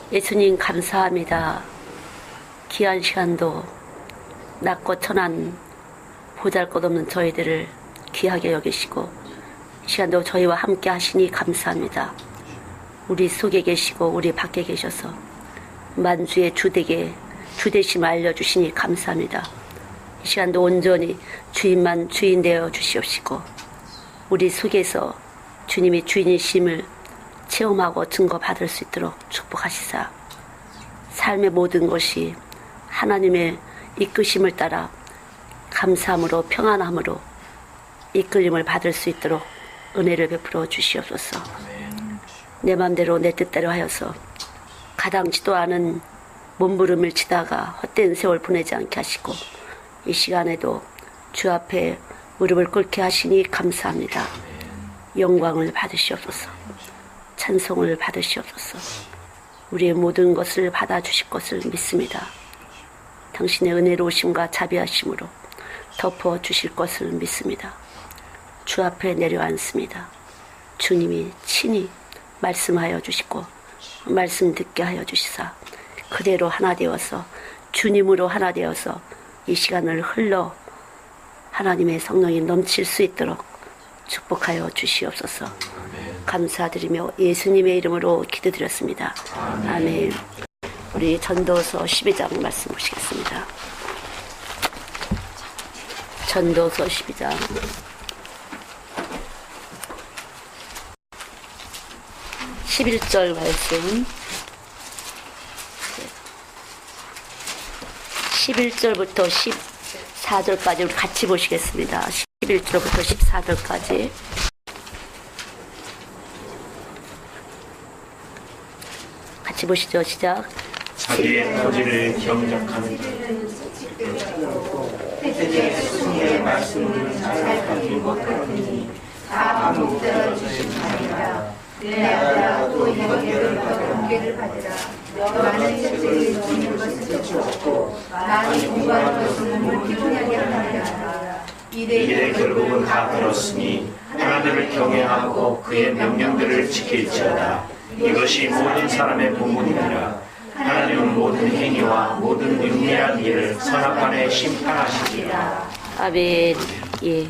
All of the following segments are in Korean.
예수님 감사합니다. 귀한 시간도 낮고 천한 보잘것없는 저희들을 귀하게 여기시고 이 시간도 저희와 함께 하시니 감사합니다. 우리 속에 계시고 우리 밖에 계셔서 만주의 주되심을 알려주시니 감사합니다. 이 시간도 온전히 주인만 주인 되어 주시옵시고 우리 속에서 주님이 주인이심을 체험하고 증거받을 수 있도록 축복하시사 삶의 모든 것이 하나님의 이끄심을 따라 감사함으로 평안함으로 이끌림을 받을 수 있도록 은혜를 베풀어 주시옵소서. 내 맘대로 내 뜻대로 하여서 가당치도 않은 몸부림을 치다가 헛된 세월 보내지 않게 하시고 이 시간에도 주 앞에 무릎을 꿇게 하시니 감사합니다. 영광을 받으시옵소서. 찬송을 받으시옵소서. 우리의 모든 것을 받아주실 것을 믿습니다. 당신의 은혜로우심과 자비하심으로 덮어주실 것을 믿습니다. 주 앞에 내려앉습니다. 주님이 친히 말씀하여 주시고 말씀 듣게 하여 주시사 그대로 하나 되어서 주님으로 하나 되어서 이 시간을 흘러 하나님의 성령이 넘칠 수 있도록 축복하여 주시옵소서. 감사드리며 예수님의 이름으로 기도드렸습니다. 아멘. 우리 전도서 12장 말씀 보시겠습니다. 전도서 12장 11절 말씀 11절부터 14절까지 우리 같이 보시겠습니다. 11절부터 14절까지 같이 보시죠. 시작. 자기의 토지를 경작하는 태제의 스승의 말씀을 잘하기 못하니 다 못되어 주신 아니라 내 아들아 또 영계를 받으라. 너는 책을 주는 것을 주었고 많이 공부하는 것은 몸을 피곤하게 하느니라. 이래 결국은 다 들었으니 하나님을 경외하고 그의 명령들을 지킬지어다. 이것이 모든 사람의 본분이니라. 하나님은 모든 행위와 모든 은밀한 일을 선악간에 심판하시리라. 아멘. 예.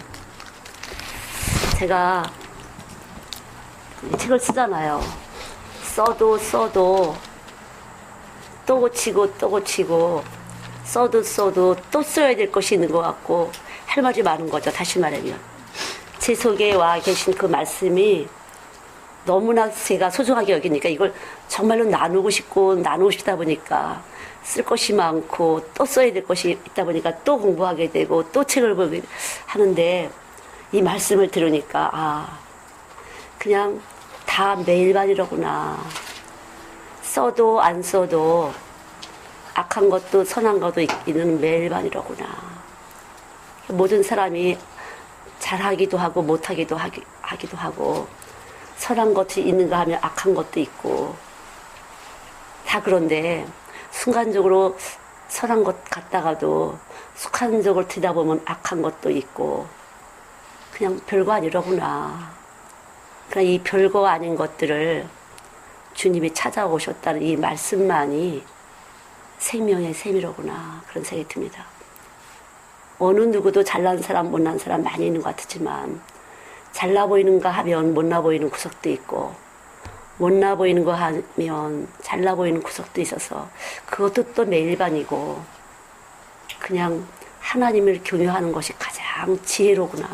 제가 책을 쓰잖아요. 써도 또 고치고 써도 또 써야 될 것이 있는 것 같고 할 말이 많은 거죠. 다시 말하면 제 속에 와 계신 그 말씀이 너무나 제가 소중하게 여기니까 이걸 정말로 나누고 싶다 보니까 쓸 것이 많고 또 써야 될 것이 있다 보니까 또 공부하게 되고 또 책을 보게 하는데 이 말씀을 들으니까 그냥 다 매일반이로구나. 써도 안 써도 악한 것도 선한 것도 있는 매일반이로구나. 모든 사람이 잘하기도 하고 못하기도 하기도 하고 선한 것이 있는가 하면 악한 것도 있고 다 그런데 순간적으로 선한 것 같다가도 순간적으로 들여다보면 악한 것도 있고 그냥 별거 아니로구나. 그러니까 이 별거 아닌 것들을 주님이 찾아오셨다는 이 말씀만이 생명의 셈이로구나. 그런 생각이 듭니다. 어느 누구도 잘난 사람 못난 사람 많이 있는 것 같지만 잘나 보이는가 하면 못나 보이는 구석도 있고 못나 보이는 거 하면 잘나 보이는 구석도 있어서 그것도 또 매일반이고 그냥 하나님을 경외하는 것이 가장 지혜로구나.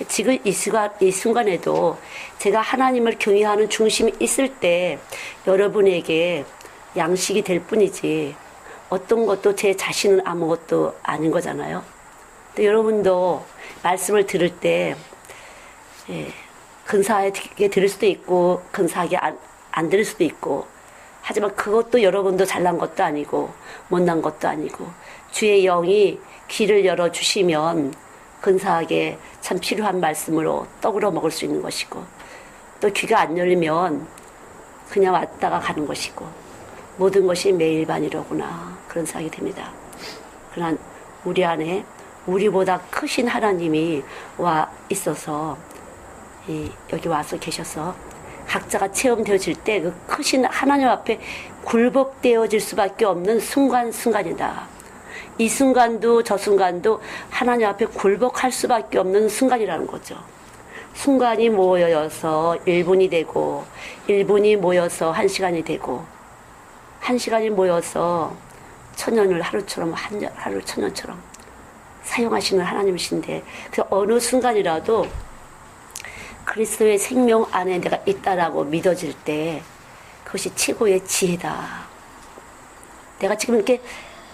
지금 이 순간에도 제가 하나님을 경외하는 중심이 있을 때 여러분에게 양식이 될 뿐이지 어떤 것도 제 자신은 아무것도 아닌 거잖아요. 또 여러분도 말씀을 들을 때 근사하게 들을 수도 있고 근사하게 안 들을 수도 있고 하지만 그것도 여러분도 잘난 것도 아니고 못난 것도 아니고 주의 영이 귀를 열어주시면 근사하게 참 필요한 말씀으로 떡으로 먹을 수 있는 것이고 또 귀가 안 열리면 그냥 왔다가 가는 것이고 모든 것이 매일반이로구나 그런 생각이 듭니다. 그러나 우리 안에 우리보다 크신 하나님이 와 있어서 여기 와서 계셔서 각자가 체험되어질 때 그 크신 하나님 앞에 굴복되어질 수밖에 없는 순간순간이다. 이 순간도 저 순간도 하나님 앞에 굴복할 수밖에 없는 순간이라는 거죠. 순간이 모여서 1분이 되고 1분이 모여서 1시간이 되고 1시간이 모여서 천년을 하루처럼 하루 천년처럼 사용하시는 하나님이신데 그래서 어느 순간이라도 그리스도의 생명 안에 내가 있다라고 믿어질 때 그것이 최고의 지혜다. 내가 지금 이렇게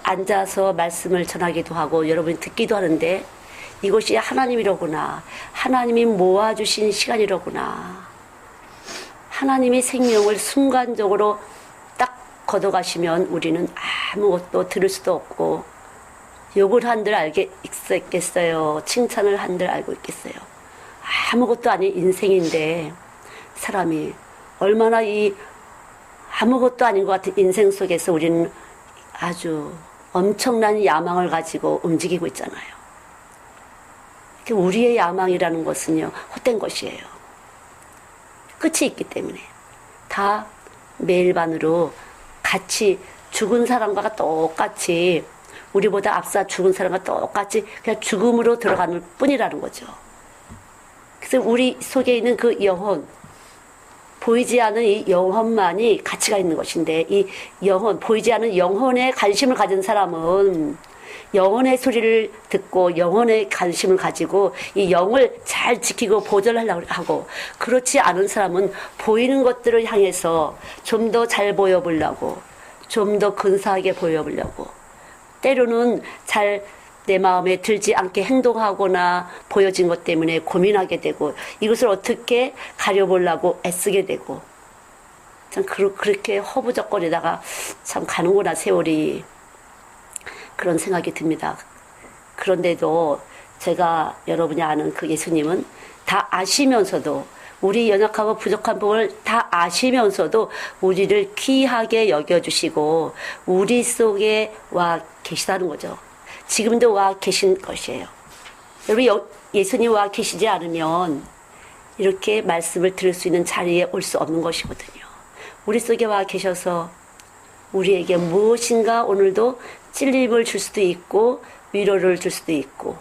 앉아서 말씀을 전하기도 하고 여러분이 듣기도 하는데 이것이 하나님이로구나. 하나님이 모아주신 시간이로구나. 하나님이 생명을 순간적으로 딱 걷어가시면 우리는 아무것도 들을 수도 없고 욕을 한들 알겠어요. 칭찬을 한들 알고 있겠어요. 아무것도 아닌 인생인데 사람이 얼마나 이 아무것도 아닌 것 같은 인생 속에서 우리는 아주 엄청난 야망을 가지고 움직이고 있잖아요. 우리의 야망이라는 것은요, 헛된 것이에요. 끝이 있기 때문에. 다 매일 반으로 같이 죽은 사람과 똑같이, 우리보다 앞서 죽은 사람과 똑같이 그냥 죽음으로 들어가는 뿐이라는 거죠. 그래서 우리 속에 있는 그 영혼, 보이지 않은 이 영혼만이 가치가 있는 것인데, 이 영혼, 보이지 않은 영혼에 관심을 가진 사람은 영혼의 소리를 듣고 영혼의 관심을 가지고 이 영을 잘 지키고 보존하려고 하고, 그렇지 않은 사람은 보이는 것들을 향해서 좀 더 잘 보여보려고, 좀 더 근사하게 보여보려고, 때로는 잘 내 마음에 들지 않게 행동하거나 보여진 것 때문에 고민하게 되고, 이것을 어떻게 가려보려고 애쓰게 되고, 참 그렇게 허부적거리다가 참 가는구나 세월이, 그런 생각이 듭니다. 그런데도 제가 여러분이 아는 그 예수님은 다 아시면서도, 우리 연약하고 부족한 부분을 다 아시면서도 우리를 귀하게 여겨주시고 우리 속에 와 계시다는 거죠. 지금도 와 계신 것이에요. 여러분, 예수님 와 계시지 않으면 이렇게 말씀을 들을 수 있는 자리에 올 수 없는 것이거든요. 우리 속에 와 계셔서 우리에게 무엇인가 오늘도 찔림을 줄 수도 있고 위로를 줄 수도 있고,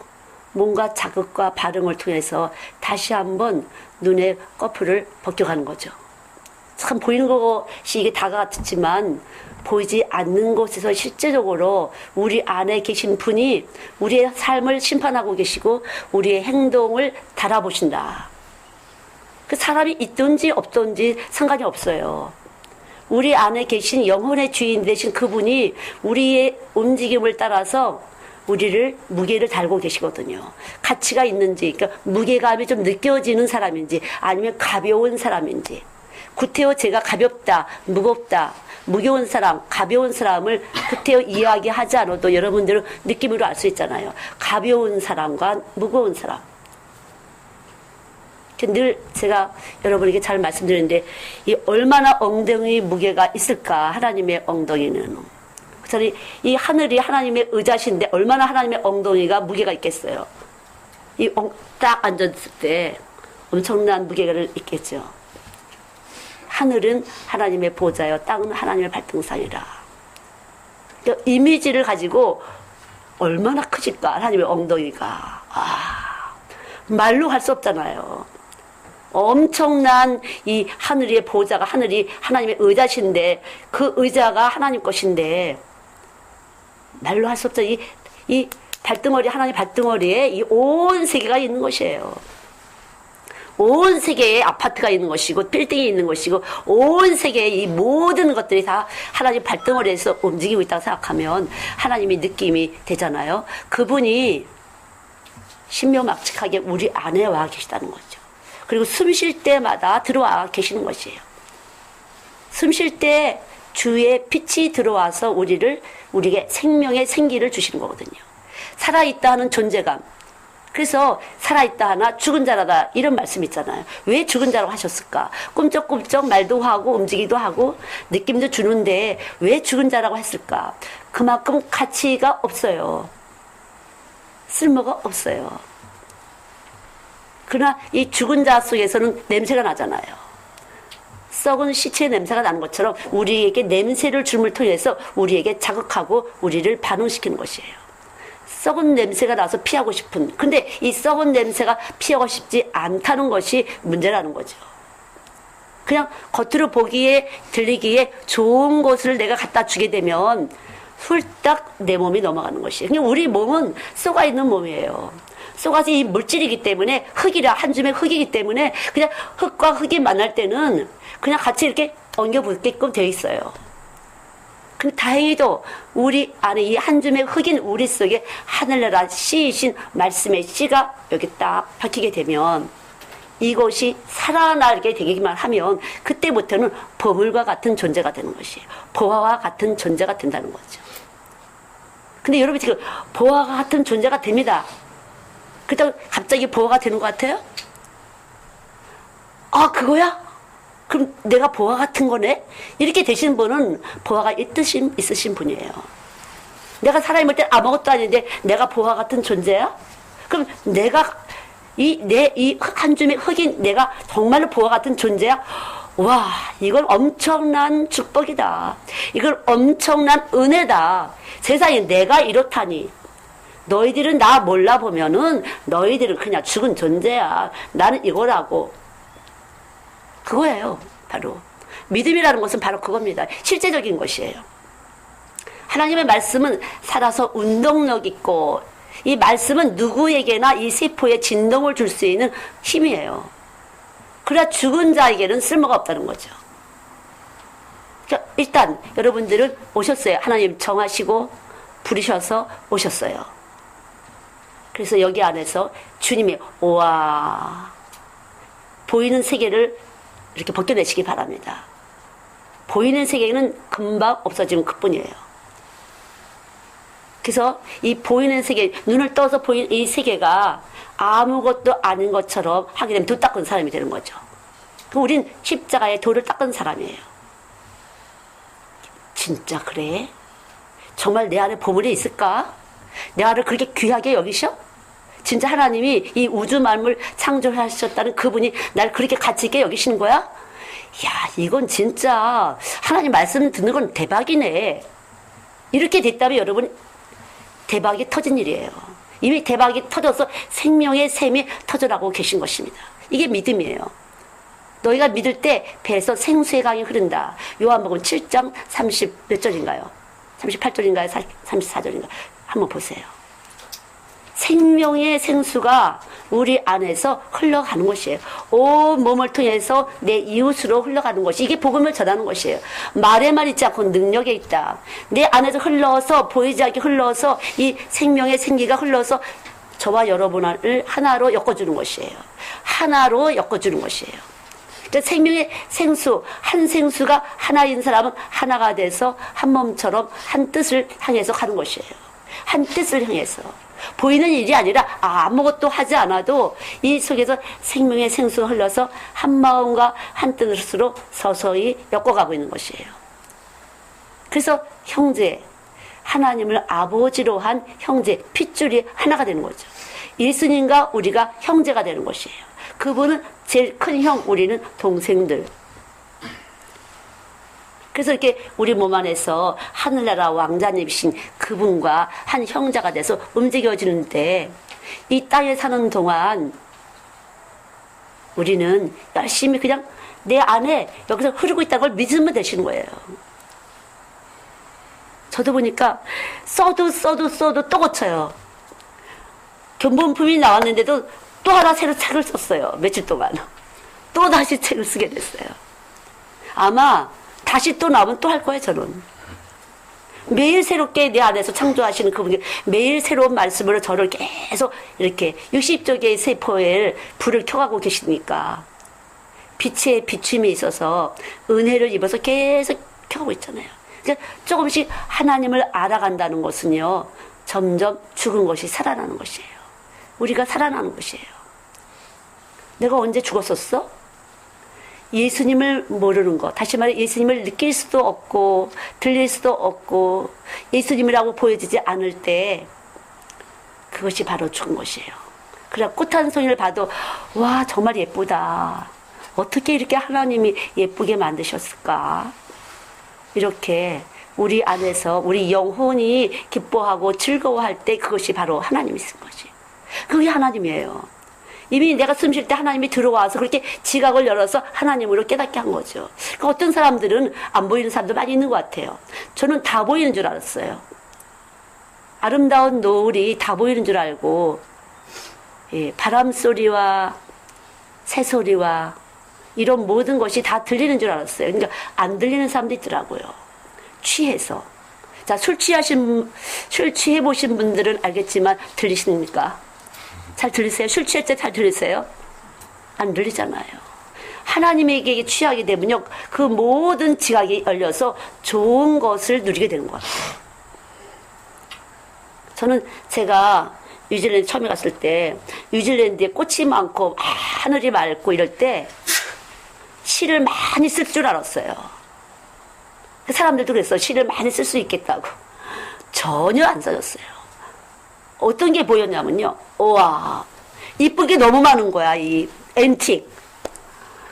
뭔가 자극과 반응을 통해서 다시 한번 눈의 꺼풀을 벗겨가는 거죠. 참 보이는 것이 이게 다가갔지만 보이지 않는 곳에서 실제적으로 우리 안에 계신 분이 우리의 삶을 심판하고 계시고 우리의 행동을 달아보신다. 그 사람이 있든지 없든지 상관이 없어요. 우리 안에 계신 영혼의 주인 되신 그분이 우리의 움직임을 따라서 우리를 무게를 달고 계시거든요. 가치가 있는지, 그러니까 무게감이 좀 느껴지는 사람인지 아니면 가벼운 사람인지. 구태여 제가 가볍다, 무겁다, 무거운 사람, 가벼운 사람을 구태여 이야기하지 않아도 여러분들은 느낌으로 알 수 있잖아요. 가벼운 사람과 무거운 사람. 늘 제가 여러분에게 잘 말씀드리는데, 이 얼마나 엉덩이 무게가 있을까, 하나님의 엉덩이는. 그래서 이 하늘이 하나님의 의자신데 얼마나 하나님의 엉덩이가 무게가 있겠어요. 딱 앉았을 때 엄청난 무게를 있겠죠. 하늘은 하나님의 보좌요, 땅은 하나님의 발등상이라. 그러니까 이미지를 가지고 얼마나 크실까, 하나님의 엉덩이가. 말로 할 수 없잖아요. 엄청난 이 하늘의 보좌가, 하늘이 하나님의 의자신데 그 의자가 하나님 것인데 말로 할 수 없죠. 이 발등어리, 하나님 발등어리에 이 온 세계가 있는 것이에요. 온 세계에 아파트가 있는 것이고 빌딩이 있는 것이고 온 세계의 이 모든 것들이 다 하나님 발등어리에서 움직이고 있다고 생각하면 하나님이 느낌이 되잖아요. 그분이 신묘막측하게 우리 안에 와 계시다는 거죠. 그리고 숨 쉴 때마다 들어와 계시는 것이에요. 숨 쉴 때 주의 빛이 들어와서 우리에게 생명의 생기를 주시는 거거든요. 살아있다 하는 존재감. 그래서 살아있다 하나 죽은 자라다, 이런 말씀 있잖아요. 왜 죽은 자라고 하셨을까? 꿈쩍꿈쩍 말도 하고 움직이기도 하고 느낌도 주는데 왜 죽은 자라고 했을까? 그만큼 가치가 없어요. 쓸모가 없어요. 그러나 이 죽은 자 속에서는 냄새가 나잖아요. 썩은 시체 냄새가 나는 것처럼 우리에게 냄새를 줌을 통해서 우리에게 자극하고 우리를 반응시키는 것이에요. 썩은 냄새가 나서 피하고 싶은, 근데 이 썩은 냄새가 피하고 싶지 않다는 것이 문제라는 거죠. 그냥 겉으로 보기에 들리기에 좋은 것을 내가 갖다 주게 되면 훌딱 내 몸이 넘어가는 것이에요. 그냥 우리 몸은 썩어 있는 몸이에요. 썩어서 이 물질이기 때문에 흙이라 한 줌의 흙이기 때문에 그냥 흙과 흙이 만날 때는 그냥 같이 이렇게 엉겨 붙게끔 되어 있어요. 근데 다행히도 우리 안에 이 한 줌의 흙인 우리 속에 하늘나라 씨이신 말씀의 씨가 여기 딱 박히게 되면 이것이 살아나게 되기만 하면 그때부터는 보물과 같은 존재가 되는 것이에요. 보화와 같은 존재가 된다는 거죠. 근데 여러분 지금 보화가 같은 존재가 됩니다. 그렇다고 갑자기 보화가 되는 것 같아요? 아, 그거야? 그럼 내가 보화 같은 거네? 이렇게 되신 분은 보화가 있으신 분이에요. 내가 살아있을 때 아무것도 아닌데 내가 보화 같은 존재야? 그럼 내가 이 한 줌의 흙인 내가 정말로 보화 같은 존재야? 와, 이건 엄청난 축복이다. 이건 엄청난 은혜다. 세상에 내가 이렇다니. 너희들은 나 몰라보면은 너희들은 그냥 죽은 존재야. 나는 이거라고. 그거예요. 바로. 믿음이라는 것은 바로 그겁니다. 실제적인 것이에요. 하나님의 말씀은 살아서 운동력 있고 이 말씀은 누구에게나 이 세포에 진동을 줄 수 있는 힘이에요. 그래야 죽은 자에게는 쓸모가 없다는 거죠. 자, 일단 여러분들은 오셨어요. 하나님 정하시고 부르셔서 오셨어요. 그래서 여기 안에서 주님이 와 보이는 세계를 이렇게 벗겨내시기 바랍니다. 보이는 세계는 금방 없어지면 그뿐이에요. 그래서 이 보이는 세계, 눈을 떠서 보이는 이 세계가 아무것도 아닌 것처럼 하게 되면 돌 닦은 사람이 되는 거죠. 그럼 우린 십자가에 돌을 닦은 사람이에요. 진짜 그래? 정말 내 안에 보물이 있을까? 내 안을 그렇게 귀하게 여기셔? 진짜 하나님이 이 우주 만물 창조하셨다는 그분이 날 그렇게 가치 있게 여기시는 거야? 야, 이건 진짜 하나님 말씀 듣는 건 대박이네. 이렇게 됐다면 여러분 대박이 터진 일이에요. 이미 대박이 터져서 생명의 샘이 터져나고 계신 것입니다. 이게 믿음이에요. 너희가 믿을 때 배에서 생수의 강이 흐른다. 요한복음 7장 30 몇 절인가요? 38절인가요? 34절인가요? 한번 보세요. 생명의 생수가 우리 안에서 흘러가는 것이에요. 온 몸을 통해서 내 이웃으로 흘러가는 것이 이게 복음을 전하는 것이에요. 말에만 있지 않고 능력에 있다. 내 안에서 흘러서 보이지 않게 흘러서 이 생명의 생기가 흘러서 저와 여러분을 하나로 엮어주는 것이에요. 하나로 엮어주는 것이에요. 그러니까 생명의 생수, 한 생수가 하나인 사람은 하나가 돼서 한 몸처럼 한 뜻을 향해서 가는 것이에요. 한 뜻을 향해서. 보이는 일이 아니라 아무것도 하지 않아도 이 속에서 생명의 생수가 흘러서 한 마음과 한 뜻으로 서서히 엮어가고 있는 것이에요. 그래서 형제, 하나님을 아버지로 한 형제, 핏줄이 하나가 되는 거죠. 예수님과 우리가 형제가 되는 것이에요. 그분은 제일 큰 형, 우리는 동생들. 그래서 이렇게 우리 몸 안에서 하늘나라 왕자님이신 그분과 한 형제가 돼서 움직여지는데 이 땅에 사는 동안 우리는 열심히 그냥 내 안에 여기서 흐르고 있다는 걸 믿으면 되시는 거예요. 저도 보니까 써도 또 고쳐요. 견본품이 나왔는데도 또 하나 새로 책을 썼어요. 며칠 동안. 또 다시 책을 쓰게 됐어요. 아마 다시 또 나오면 또 할 거예요, 저는. 매일 새롭게 내 안에서 창조하시는 그분이 매일 새로운 말씀으로 저를 계속 이렇게 60조 개의 세포에 불을 켜가고 계시니까 빛의 비춤이 있어서 은혜를 입어서 계속 켜가고 있잖아요. 그러니까 조금씩 하나님을 알아간다는 것은요, 점점 죽은 것이 살아나는 것이에요. 우리가 살아나는 것이에요. 내가 언제 죽었었어? 예수님을 모르는 것, 다시 말해 예수님을 느낄 수도 없고 들릴 수도 없고 예수님이라고 보여지지 않을 때 그것이 바로 죽은 것이에요. 그래 꽃 한 송이를 봐도 와 정말 예쁘다, 어떻게 이렇게 하나님이 예쁘게 만드셨을까? 이렇게 우리 안에서 우리 영혼이 기뻐하고 즐거워할 때 그것이 바로 하나님이 쓴 거지. 그게 하나님이에요. 이미 내가 숨 쉴 때 하나님이 들어와서 그렇게 지각을 열어서 하나님으로 깨닫게 한 거죠. 그러니까 어떤 사람들은 안 보이는 사람도 많이 있는 것 같아요. 저는 다 보이는 줄 알았어요. 아름다운 노을이 다 보이는 줄 알고, 예, 바람 소리와 새 소리와 이런 모든 것이 다 들리는 줄 알았어요. 그러니까 안 들리는 사람도 있더라고요. 취해서. 자, 술 취해 보신 분들은 알겠지만 들리십니까? 잘 들리세요? 술 취할 때 잘 들리세요? 안 들리잖아요. 하나님에게 취하게 되면요, 그 모든 지각이 열려서 좋은 것을 누리게 되는 것 같아요. 저는 제가 뉴질랜드 처음에 갔을 때 뉴질랜드에 꽃이 많고 하늘이 맑고 이럴 때 시를 많이 쓸 줄 알았어요. 그 사람들도 그랬어. 시를 많이 쓸 수 있겠다고. 전혀 안 써졌어요. 어떤 게 보였냐면요, 우와, 이쁜 게 너무 많은 거야. 이 앤틱,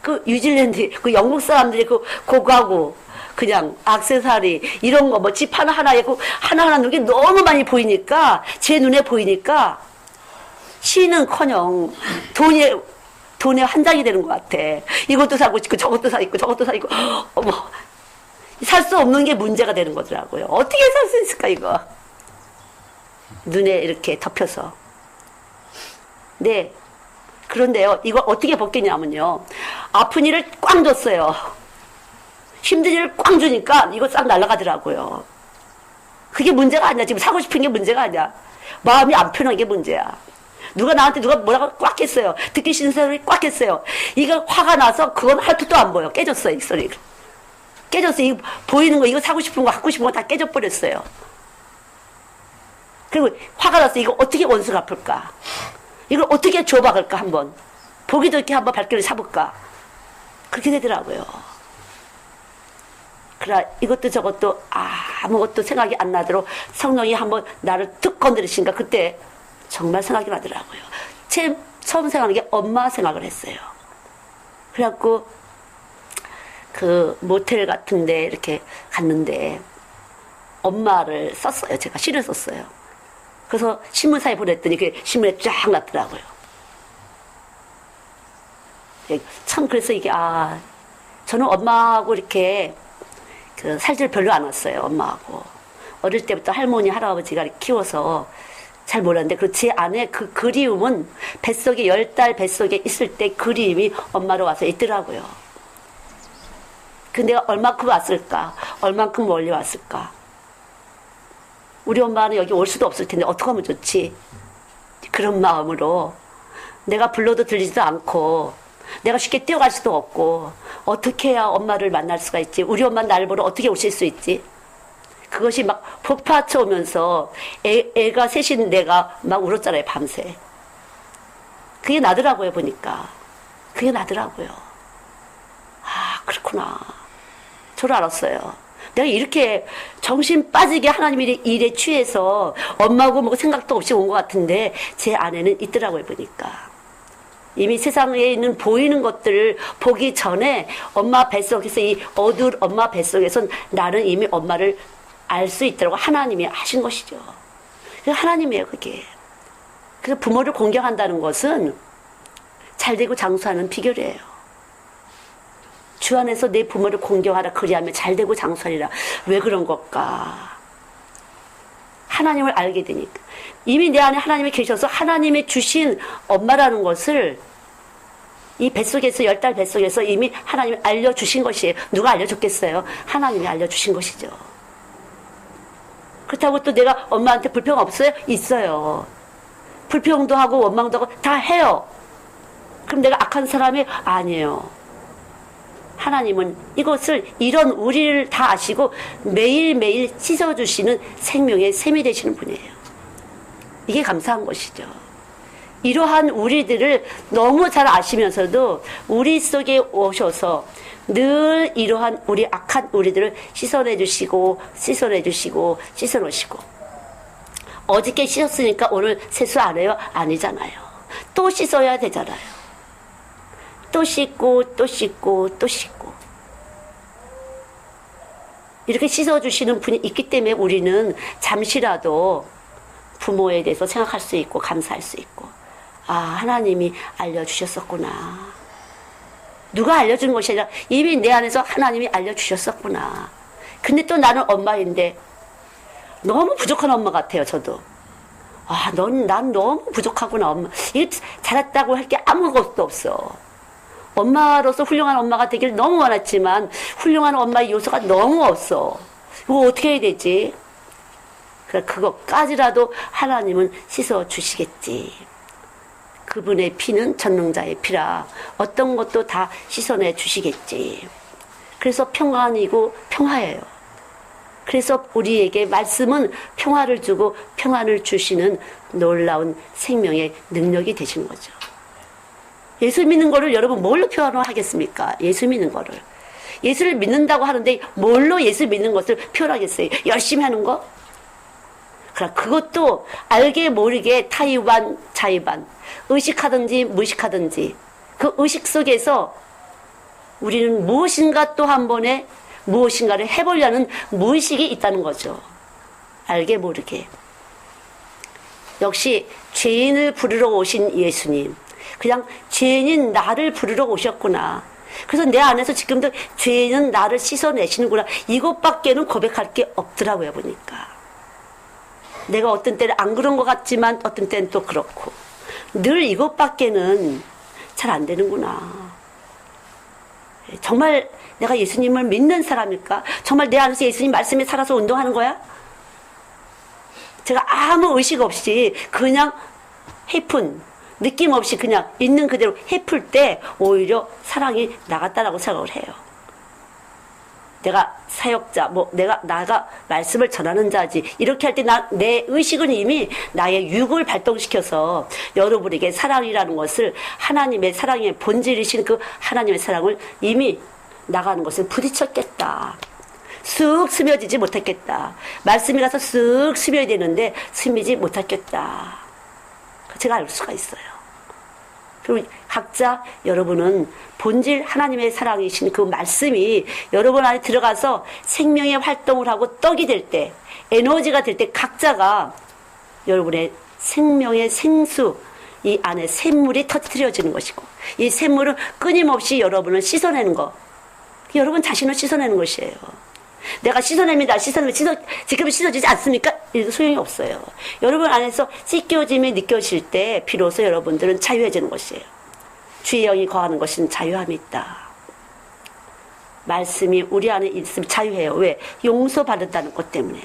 그 뉴질랜드 그 영국 사람들이 그 고가구 그냥 액세서리 이런 거 뭐 집 하나하나에 그 하나하나 넣은 게 너무 많이 보이니까, 제 눈에 보이니까 시는커녕 돈의 한 장이 되는 것 같아. 이것도 사고 싶고 저것도 사 있고 저것도 사 있고, 어머, 살 수 없는 게 문제가 되는 거더라고요. 어떻게 살 수 있을까 이거? 눈에 이렇게 덮여서. 네. 그런데요, 이거 어떻게 벗겠냐면요, 아픈 이를 꽝 줬어요. 힘든 일을 꽝 주니까 이거 싹 날아가더라고요. 그게 문제가 아니야. 지금 사고 싶은 게 문제가 아니야. 마음이 안 편한 게 문제야. 나한테 누가 뭐라고 꽉 했어요. 듣기 싫은 소리 꽉 했어요. 이거 화가 나서 그건 하나도 안 보여. 깨졌어요, 이 소리가. 깨졌어. 이거 보이는 거, 이거 사고 싶은 거, 갖고 싶은 거 다 깨져버렸어요. 그리고 화가 나서 이거 어떻게 원수 갚을까? 이걸 어떻게 줘박을까 한번. 보기도 이렇게 한번 발길을 잡을까? 그렇게 되더라고요. 그래, 이것도 저것도 아무것도 생각이 안 나도록 성령이 한번 나를 툭 건드리신가, 그때 정말 생각이 나더라고요. 처음 생각하는 게 엄마 생각을 했어요. 그래갖고 그 모텔 같은데 이렇게 갔는데 엄마를 썼어요. 제가 시를 썼어요. 그래서 신문사에 보냈더니 그게 신문에 쫙 났더라고요. 참, 그래서 이게 저는 엄마하고 이렇게 그 살질 별로 안 왔어요. 엄마하고 어릴 때부터 할머니 할아버지가 이렇게 키워서 잘 몰랐는데, 그 제 안에 그 그리움은 뱃속에 10달 뱃속에 있을 때 그리움이 엄마로 와서 있더라고요. 근데 내가 얼마큼 왔을까? 얼만큼 멀리 왔을까? 우리 엄마는 여기 올 수도 없을 텐데 어떻게 하면 좋지? 그런 마음으로 내가 불러도 들리지도 않고 내가 쉽게 뛰어갈 수도 없고 어떻게 해야 엄마를 만날 수가 있지? 우리 엄마는 나를 보러 어떻게 오실 수 있지? 그것이 막 폭파쳐 오면서 애가 셋인 내가 막 울었잖아요, 밤새. 그게 나더라고요, 보니까. 그게 나더라고요. 그렇구나. 저를 알았어요. 내가 이렇게 정신 빠지게 하나님의 일에 취해서 엄마하고 뭐 생각도 없이 온 것 같은데 제 안에는 있더라고요, 보니까. 이미 세상에 있는 보이는 것들을 보기 전에 엄마 뱃속에서, 이 어두운 엄마 뱃속에서 나는 이미 엄마를 알 수 있더라고. 하나님이 하신 것이죠. 하나님이에요, 그게. 그래서 부모를 공경한다는 것은 잘되고 장수하는 비결이에요. 주 안에서 내 부모를 공경하라, 그리하면 잘되고 장수하리라. 왜 그런 걸까? 하나님을 알게 되니까. 이미 내 안에 하나님이 계셔서 하나님이 주신 엄마라는 것을 이 뱃속에서, 10달 뱃속에서 이미 하나님이 알려주신 것이에요. 누가 알려줬겠어요? 하나님이 알려주신 것이죠. 그렇다고 또 내가 엄마한테 불평 없어요? 있어요. 불평도 하고 원망도 하고 다 해요. 그럼 내가 악한 사람이 아니에요. 하나님은 이것을, 이런 우리를 다 아시고 매일매일 씻어주시는 생명의 샘이 되시는 분이에요. 이게 감사한 것이죠. 이러한 우리들을 너무 잘 아시면서도 우리 속에 오셔서 늘 이러한 우리 악한 우리들을 씻어내주시고 씻어내주시고 씻어놓으시고, 어저께 씻었으니까 오늘 세수 안 해요? 아니잖아요. 또 씻어야 되잖아요. 또 씻고 또 씻고 또 씻고 이렇게 씻어주시는 분이 있기 때문에 우리는 잠시라도 부모에 대해서 생각할 수 있고 감사할 수 있고 아 하나님이 알려주셨었구나. 누가 알려준 것이 아니라 이미 내 안에서 하나님이 알려주셨었구나. 근데 또 나는 엄마인데 너무 부족한 엄마 같아요. 저도 아, 난 너무 부족하구나 엄마. 이게 잘했다고 할 게 아무것도 없어. 엄마로서 훌륭한 엄마가 되길 너무 원했지만 훌륭한 엄마의 요소가 너무 없어. 이거 어떻게 해야 되지? 그래 그것까지라도 하나님은 씻어 주시겠지. 그분의 피는 전능자의 피라 어떤 것도 다 씻어내 주시겠지. 그래서 평안이고 평화예요. 그래서 우리에게 말씀은 평화를 주고 평안을 주시는 놀라운 생명의 능력이 되시는 거죠. 예수 믿는 거를 여러분 뭘로 표현하겠습니까? 예수 믿는 거를. 예수를 믿는다고 하는데 뭘로 예수 믿는 것을 표현하겠어요? 열심히 하는 거? 그럼 그것도 알게 모르게 타이반, 자의반, 의식하든지 무의식하든지 그 의식 속에서 우리는 무엇인가 또 한 번에 무엇인가를 해보려는 무의식이 있다는 거죠. 알게 모르게. 역시 죄인을 부르러 오신 예수님. 그냥 죄인인 나를 부르러 오셨구나. 그래서 내 안에서 지금도 죄인은 나를 씻어내시는구나. 이것밖에는 고백할 게 없더라고요, 보니까. 내가 어떤 때는 안 그런 것 같지만 어떤 때는 또 그렇고. 늘 이것밖에는 잘 안 되는구나. 정말 내가 예수님을 믿는 사람일까? 정말 내 안에서 예수님 말씀에 살아서 운동하는 거야? 제가 아무 의식 없이 그냥 해픈, 느낌 없이 그냥 있는 그대로 해플 때 오히려 사랑이 나갔다라고 생각을 해요. 내가 사역자, 나가 말씀을 전하는 자지. 이렇게 할 때 내 의식은 이미 나의 육을 발동시켜서 여러분에게 사랑이라는 것을 하나님의 사랑의 본질이신 그 하나님의 사랑을 이미 나가는 것을 부딪혔겠다. 쑥 스며지지 못했겠다. 말씀이 가서 쑥 스며야 되는데 스미지 못했겠다. 제가 알 수가 있어요. 그리고 각자 여러분은 본질 하나님의 사랑이신 그 말씀이 여러분 안에 들어가서 생명의 활동을 하고 떡이 될 때, 에너지가 될 때 각자가 여러분의 생명의 생수, 이 안에 샘물이 터뜨려지는 것이고, 이 샘물을 끊임없이 여러분을 씻어내는 것. 여러분 자신을 씻어내는 것이에요. 내가 씻어냅니다. 지금 씻어지지 않습니까? 이래도 소용이 없어요. 여러분 안에서 씻겨짐이 느껴질 때 비로소 여러분들은 자유해지는 것이에요. 주의 영이 거하는 것은 자유함이 있다. 말씀이 우리 안에 있으면 자유해요. 왜? 용서받았다는 것 때문에.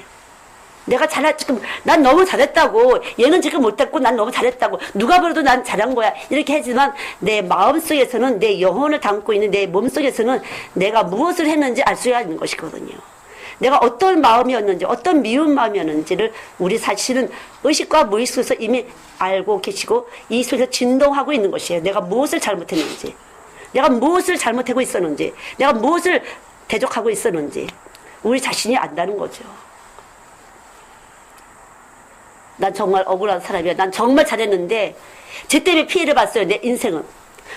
지금 난 너무 잘했다고, 얘는 지금 못했고 난 너무 잘했다고, 누가 봐도 난 잘한 거야 이렇게 하지만 내 마음속에서는, 내 영혼을 담고 있는 내 몸속에서는 내가 무엇을 했는지 알 수가 있는 것이거든요. 내가 어떤 마음이었는지, 어떤 미운 마음이었는지를 우리 사실은 의식과 무의식 속에서 이미 알고 계시고 이 속에서 진동하고 있는 것이에요. 내가 무엇을 잘못했는지, 내가 무엇을 잘못하고 있었는지, 내가 무엇을 대적하고 있었는지 우리 자신이 안다는 거죠. 난 정말 억울한 사람이야. 난 정말 잘했는데 쟤 때문에 피해를 봤어요. 내 인생은.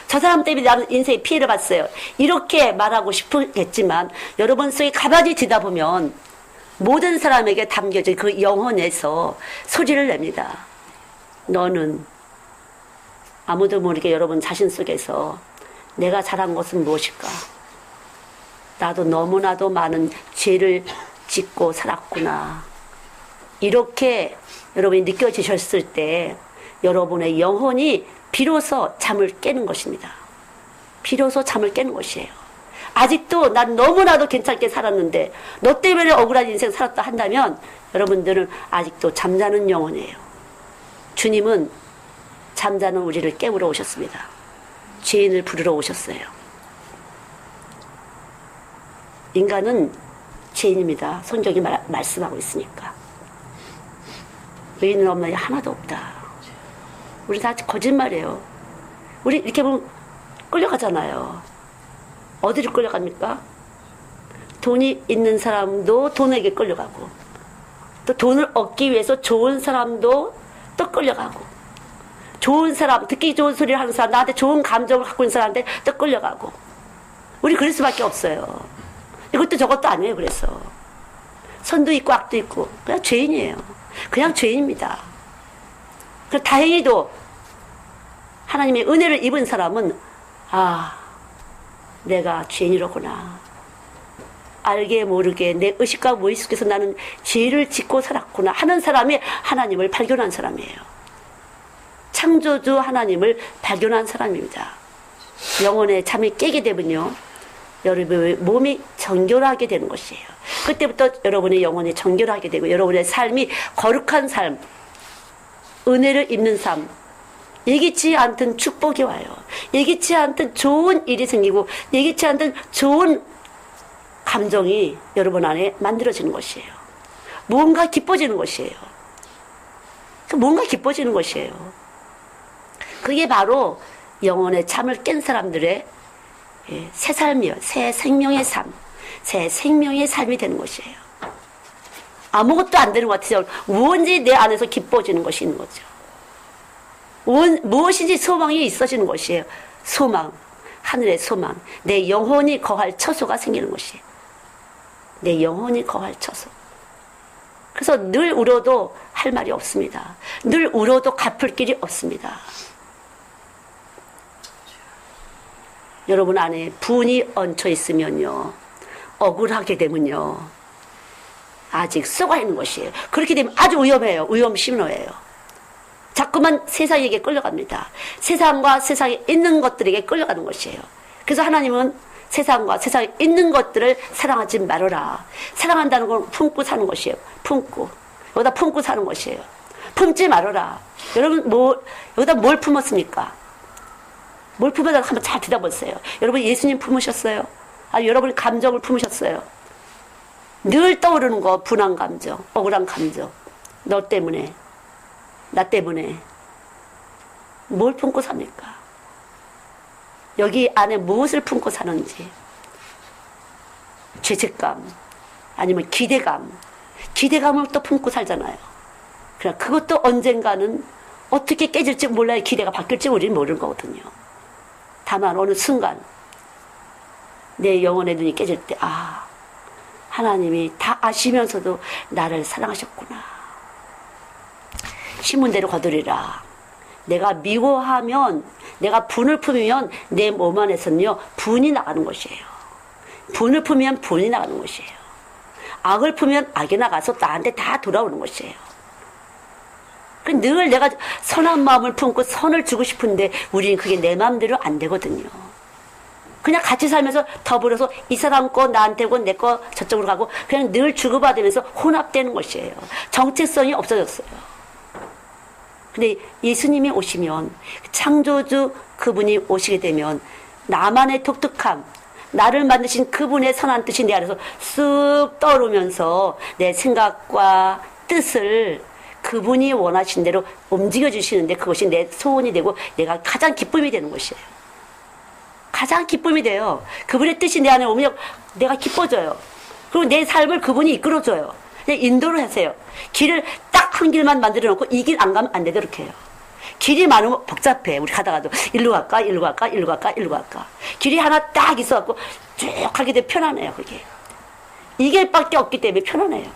저 사람 때문에 나는 인생에 피해를 봤어요. 이렇게 말하고 싶겠지만 여러분 속에 가만히 듣다 보면 모든 사람에게 담겨진 그 영혼에서 소리를 냅니다. 너는 아무도 모르게 여러분 자신 속에서 내가 잘한 것은 무엇일까? 나도 너무나도 많은 죄를 짓고 살았구나. 이렇게 여러분이 느껴지셨을 때 여러분의 영혼이 비로소 잠을 깨는 것입니다. 비로소 잠을 깨는 것이에요. 아직도 난 너무나도 괜찮게 살았는데 너 때문에 억울한 인생 살았다 한다면 여러분들은 아직도 잠자는 영혼이에요. 주님은 잠자는 우리를 깨우러 오셨습니다. 죄인을 부르러 오셨어요. 인간은 죄인입니다. 성경이 말씀하고 있으니까. 의인은 없나니 하나도 없다. 우리 다 거짓말이에요. 우리 이렇게 보면 끌려가잖아요. 어디를 끌려갑니까? 돈이 있는 사람도 돈에게 끌려가고, 또 돈을 얻기 위해서 좋은 사람도 또 끌려가고, 좋은 사람, 듣기 좋은 소리를 하는 사람, 나한테 좋은 감정을 갖고 있는 사람한테 또 끌려가고. 우리 그럴 수밖에 없어요. 이것도 저것도 아니에요, 그래서. 선도 있고 악도 있고. 그냥 죄인이에요. 그냥 죄인입니다. 그래서 다행히도 하나님의 은혜를 입은 사람은, 아, 내가 죄인이로구나. 알게 모르게 내 의식과 무의식 속에서 나는 죄를 짓고 살았구나 하는 사람이 하나님을 발견한 사람이에요. 창조주 하나님을 발견한 사람입니다. 영혼의 잠이 깨게 되면요, 여러분의 몸이 정결하게 되는 것이에요. 그때부터 여러분의 영혼이 정결하게 되고 여러분의 삶이 거룩한 삶, 은혜를 입는 삶, 예기치 않던 축복이 와요. 예기치 않던 좋은 일이 생기고 예기치 않던 좋은 감정이 여러분 안에 만들어지는 것이에요. 뭔가 기뻐지는 것이에요. 뭔가 기뻐지는 것이에요. 그게 바로 영혼의 잠을 깬 사람들의 새 삶이요. 새 생명의 삶. 새 생명의 삶이 되는 것이에요. 아무것도 안 되는 것 같아요. 무엇인지 내 안에서 기뻐지는 것이 있는 거죠. 무엇인지 소망이 있어지는 것이에요. 소망. 하늘의 소망. 내 영혼이 거할 처소가 생기는 것이에요. 내 영혼이 거할 처소. 그래서 늘 울어도 할 말이 없습니다. 늘 울어도 갚을 길이 없습니다. 여러분 안에 분이 얹혀 있으면요, 억울하게 되면요, 아직 썩어 있는 것이에요. 그렇게 되면 아주 위험해요. 위험 신호예요. 자꾸만 세상에게 끌려갑니다. 세상과 세상에 있는 것들에게 끌려가는 것이에요. 그래서 하나님은 세상과 세상에 있는 것들을 사랑하지 말아라. 사랑한다는 건 품고 사는 것이에요. 품고. 여기다 품고 사는 것이에요. 품지 말아라. 여러분, 여기다 뭘 품었습니까? 뭘 품었다고 한번 잘 들어보세요. 여러분, 예수님 품으셨어요? 아니, 여러분이 감정을 품으셨어요? 늘 떠오르는 거, 분한 감정, 억울한 감정. 너 때문에, 나 때문에. 뭘 품고 삽니까? 여기 안에 무엇을 품고 사는지. 죄책감, 아니면 기대감. 기대감을 또 품고 살잖아요. 그래, 그것도 언젠가는 어떻게 깨질지 몰라요. 기대가 바뀔지 우리는 모르는 거거든요. 다만 어느 순간 내 영혼의 눈이 깨질 때, 아, 하나님이 다 아시면서도 나를 사랑하셨구나. 신문대로 거두리라. 내가 미워하면, 내가 분을 품으면 내 몸 안에서는요, 분이 나가는 것이에요. 분을 품으면 분이 나가는 것이에요. 악을 품으면 악이 나가서 나한테 다 돌아오는 것이에요. 늘 내가 선한 마음을 품고 선을 주고 싶은데 우리는 그게 내 마음대로 안 되거든요. 그냥 같이 살면서 더불어서 이 사람 거 나한테 고 내 거 저쪽으로 가고 그냥 늘 주고받으면서 혼합되는 것이에요. 정체성이 없어졌어요. 근데 예수님이 오시면, 창조주 그분이 오시게 되면 나만의 독특함, 나를 만드신 그분의 선한 뜻이 내 안에서 쓱 떠오르면서 내 생각과 뜻을 그분이 원하신 대로 움직여 주시는데 그것이 내 소원이 되고 내가 가장 기쁨이 되는 것이에요. 가장 기쁨이 돼요. 그분의 뜻이 내 안에 오면 내가 기뻐져요. 그리고 내 삶을 그분이 이끌어줘요. 그냥 인도를 하세요. 길을 딱 한 길만 만들어 놓고 이 길 안 가면 안 되도록 해요. 길이 많으면 복잡해. 우리 가다가도 일로 갈까, 일로 갈까, 일로 갈까, 일로 갈까. 길이 하나 딱 있어갖고 쭉 하게 되면 편안해요, 그게. 이 길밖에 없기 때문에 편안해요.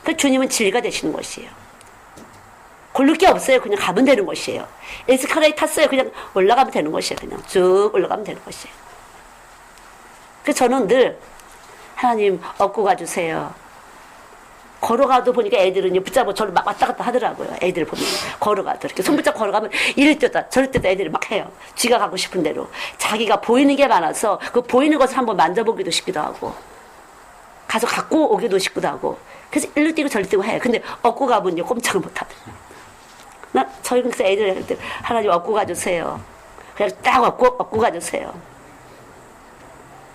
그 주님은 진리가 되시는 것이에요. 고를 게 없어요. 그냥 가면 되는 것이에요. 에스카레이터 탔어요. 그냥 올라가면 되는 것이에요. 그냥 쭉 올라가면 되는 것이에요. 그래서 저는 늘 하나님 업고 가주세요. 걸어가도 보니까 애들은 붙잡고 저를 막 왔다 갔다 하더라고요. 애들 보면 걸어가도 이렇게 손 붙잡고 걸어가면 이럴 때다 저럴 때다 애들이 막 해요. 쥐가 가고 싶은 대로. 자기가 보이는 게 많아서 그 보이는 것을 한번 만져보기도 싶기도 하고 가서 갖고 오기도 싶기도 하고 그래서 일로 뛰고 저리로 뛰고 해요. 근데 업고 가면요 꼼짝을 못하더라고요. 저희 그래서 애들 하나님 업고 가주세요. 그냥 딱 업고 가주세요.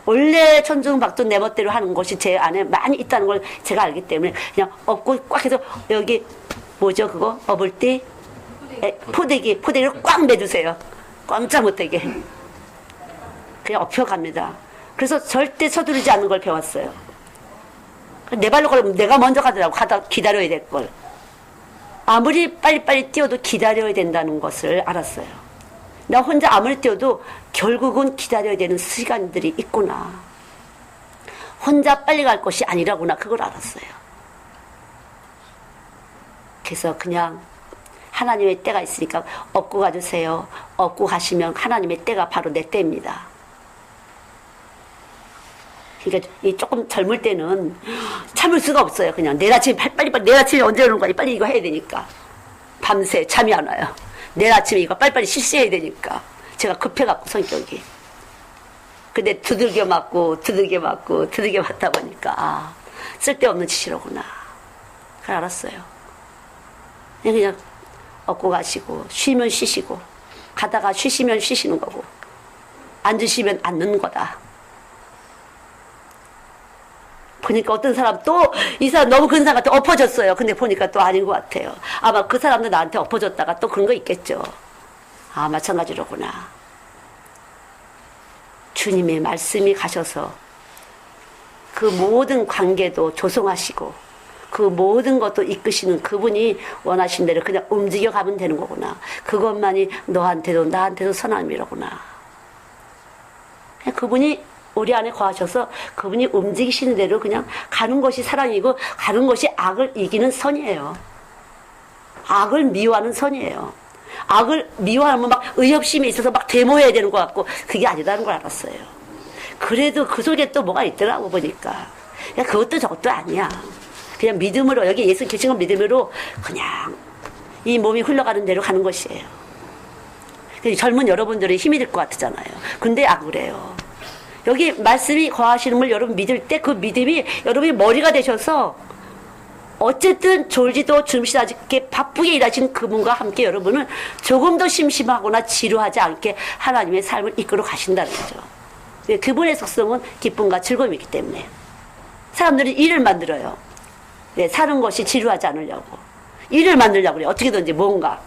원래 천중박도 내 멋대로 하는 것이 제 안에 많이 있다는 걸 제가 알기 때문에 그냥 업고 꽉 해서 여기 뭐죠 그거? 업을 때 포대기를 꽉 매주세요. 꼼짝 못하게. 그냥 업혀갑니다. 그래서 절대 서두르지 않는 걸 배웠어요. 내 발로 걸으면 내가 먼저 가더라고. 가다 기다려야 될 걸. 아무리 빨리빨리 뛰어도 기다려야 된다는 것을 알았어요. 나 혼자 아무리 뛰어도 결국은 기다려야 되는 시간들이 있구나. 혼자 빨리 갈 것이 아니라구나. 그걸 알았어요. 그래서 그냥 하나님의 때가 있으니까 업고 가주세요. 업고 가시면 하나님의 때가 바로 내 때입니다. 그러니까 이 조금 젊을 때는 참을 수가 없어요. 그냥 내일 아침에 빨리 내일 아침에 언제 오는 거야? 빨리 이거 해야 되니까. 밤새 잠이 안 와요. 내일 아침에 이거 빨리빨리 실시해야 되니까. 제가 급해갖고 성격이. 근데 두들겨 맞고 맞다 보니까 쓸데없는 짓이로구나. 그걸 알았어요. 그냥 업고 가시고 쉬면 쉬시고 가다가 쉬시면 쉬시는 거고 앉으시면 앉는 거다. 보니까 어떤 사람 또 이 사람 너무 큰 사람한테 엎어졌어요. 근데 보니까 또 아닌 것 같아요. 아마 그 사람도 나한테 엎어졌다가 또 그런 거 있겠죠. 아, 마찬가지로구나. 주님의 말씀이 가셔서 그 모든 관계도 조성하시고 그 모든 것도 이끄시는 그분이 원하신 대로 그냥 움직여가면 되는 거구나. 그것만이 너한테도 나한테도 선함이로구나. 그분이 우리 안에 거하셔서 그분이 움직이시는 대로 그냥 가는 것이 사랑이고 가는 것이 악을 이기는 선이에요. 악을 미워하는 선이에요. 악을 미워하면 막 의협심이 있어서 막 데모해야 되는 것 같고 그게 아니라는 걸 알았어요. 그래도 그 속에 또 뭐가 있더라고 보니까. 그냥 그것도 저것도 아니야. 그냥 믿음으로 여기 예수 계신 건 믿음으로 그냥 이 몸이 흘러가는 대로 가는 것이에요. 젊은 여러분들이 힘이 될 것 같잖아요. 근데 그래요. 여기 말씀이 거하시는 걸 여러분 믿을 때 그 믿음이 여러분이 머리가 되셔서 어쨌든 졸지도 줌시지 않게 바쁘게 일하신 그분과 함께 여러분은 조금 더 심심하거나 지루하지 않게 하나님의 삶을 이끌어 가신다는 거죠. 그분의 속성은 기쁨과 즐거움이기 때문에 사람들이 일을 만들어요. 사는 것이 지루하지 않으려고 일을 만들려고 그래요. 어떻게든지 뭔가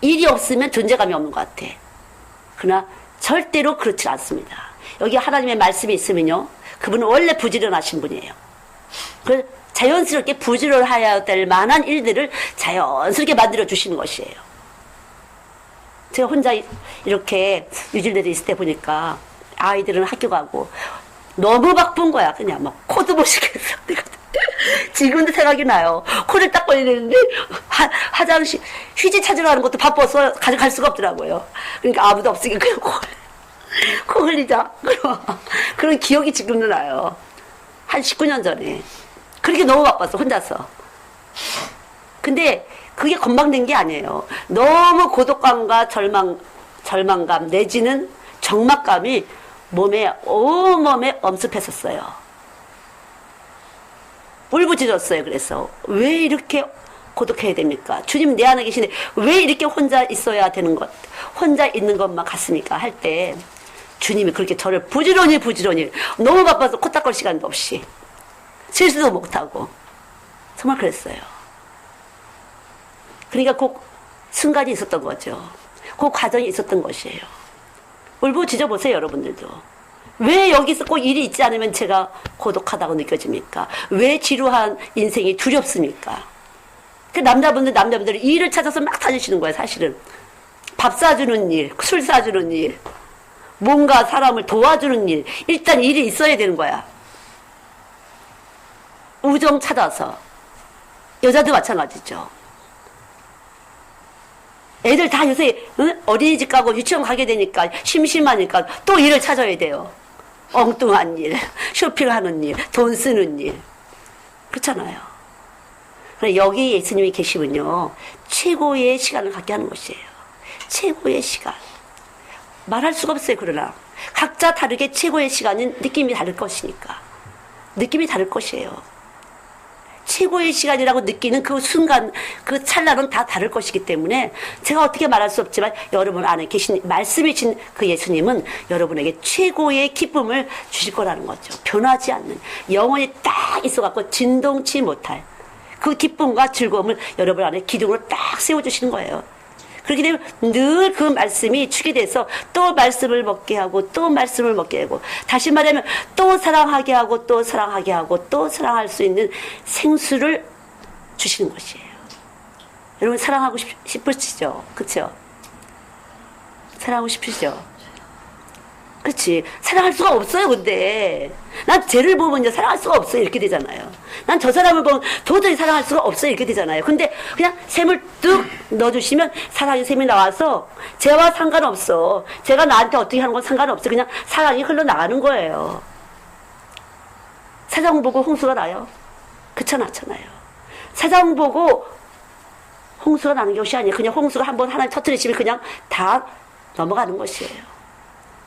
일이 없으면 존재감이 없는 것 같아. 그러나 절대로 그렇지 않습니다. 여기 하나님의 말씀이 있으면요 그분은 원래 부지런하신 분이에요. 그래서 자연스럽게 부지런해야 될 만한 일들을 자연스럽게 만들어 주시는 것이에요. 제가 혼자 이렇게 유질대도 있을 때 보니까 아이들은 학교 가고 너무 바쁜 거야. 그냥 막 코도 못 시켰어. 지금도 생각이 나요. 코를 닦고 있는데 화장실 휴지 찾으러 가는 것도 바빠서 가져갈 수가 없더라고요. 그러니까 아무도 없으니까 그냥 코 흘리자. 그런 기억이 지금도 나요. 한 19년 전에. 그렇게 너무 바빴어, 혼자서. 근데 그게 건방진 게 아니에요. 너무 고독감과 절망감 내지는 적막감이 온몸에 엄습했었어요. 울부짖었어요. 그래서 왜 이렇게 고독해야 됩니까? 주님 내 안에 계시는데 왜 이렇게 혼자 있어야 되는 것, 혼자 있는 것만 같습니까? 할 때 주님이 그렇게 저를 부지런히 너무 바빠서 코 닦을 시간도 없이 실수도 못하고 정말 그랬어요. 그러니까 그 순간이 있었던 거죠. 그 과정이 있었던 것이에요. 울부짖어 보세요, 여러분들도. 왜 여기서 꼭 일이 있지 않으면 제가 고독하다고 느껴집니까? 왜 지루한 인생이 두렵습니까? 그 남자분들이 일을 찾아서 막 다니시는 거예요, 사실은. 밥 사주는 일, 술 사주는 일, 뭔가 사람을 도와주는 일, 일단 일이 있어야 되는 거야. 우정 찾아서. 여자도 마찬가지죠. 애들 다 요새 어린이집 가고 유치원 가게 되니까 심심하니까 또 일을 찾아야 돼요. 엉뚱한 일, 쇼핑하는 일, 돈 쓰는 일. 그렇잖아요. 여기 예수님이 계시면요 최고의 시간을 갖게 하는 것이에요. 최고의 시간. 말할 수가 없어요. 그러나 각자 다르게 최고의 시간은 느낌이 다를 것이니까. 느낌이 다를 것이에요. 최고의 시간이라고 느끼는 그 순간, 그 찰나는 다 다를 것이기 때문에 제가 어떻게 말할 수 없지만 여러분 안에 계신 말씀이신 그 예수님은 여러분에게 최고의 기쁨을 주실 거라는 거죠. 변하지 않는, 영원히 딱 있어갖고 진동치 못할 그 기쁨과 즐거움을 여러분 안에 기둥으로 딱 세워주시는 거예요. 그렇게 되면 늘 그 말씀이 축이 돼서 또 말씀을 먹게 하고 또 말씀을 먹게 하고 다시 말하면 또 사랑하게 하고 또 사랑하게 하고 또 사랑할 수 있는 생수를 주시는 것이에요. 여러분 사랑하고 싶으시죠? 그쵸? 사랑하고 싶으시죠? 그렇지. 사랑할 수가 없어요, 근데. 난 쟤를 보면 이제 사랑할 수가 없어요, 이렇게 되잖아요. 난 저 사람을 보면 도저히 사랑할 수가 없어요, 이렇게 되잖아요. 근데 그냥 샘을 뚝 넣어주시면 사랑의 샘이 나와서 쟤와 상관없어. 쟤가 나한테 어떻게 하는 건 상관없어. 그냥 사랑이 흘러나가는 거예요. 사장 보고 홍수가 나요? 그쵸, 나잖아요. 사장 보고 홍수가 나는 것이 아니에요. 그냥 홍수가 한번 하나님 터뜨리시면 그냥 다 넘어가는 것이에요.